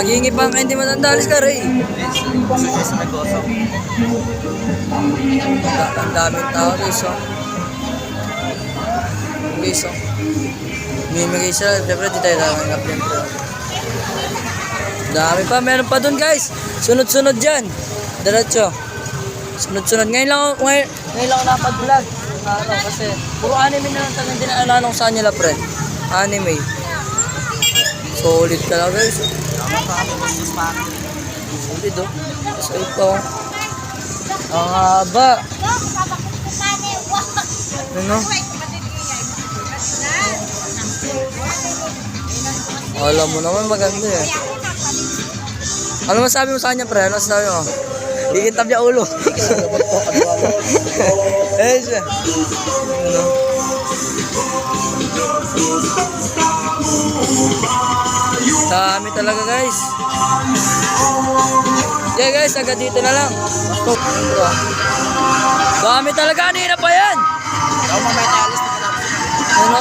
Naghingi pa ang hindi matandalis ka, Ray. Suggest sa negosyo. Ang daming tao, guys, oh. Guys, oh. Mimigay sila, siyempre di tayo tatanggap yan. Dami pa, meron pa dun, guys. Sunod-sunod dyan. Diretso. Sunod-sunod. Ngayon lang ako napag-vlog. Kasi puro anime na lang talagang dinaalanong saan nila, pre. Anime. Solid ka lang, guys. Solid, oh. So, ito. Ang haba. Ano? Alam mo naman maganda eh. Ano masabi mo sa kanya, pre? Ano masabi mo? Ikitab niya ulo. Eh siya. Ano? Dami talaga, guys. Yeah, guys, agad dito na lang. Dami talaga, kanina pa yan. Ikaw mamaya tayo alis na pala. Ano?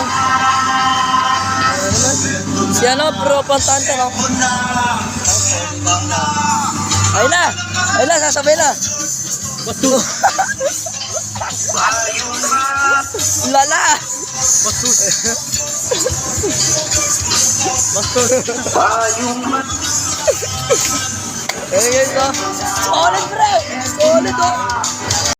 Si ano, pro pantante, no? Ayun na! Ayun na, sasabay na! Bastos! Lala! Bastos! Bastos! Ayun guys, no? Solid, pre! Solid, oh!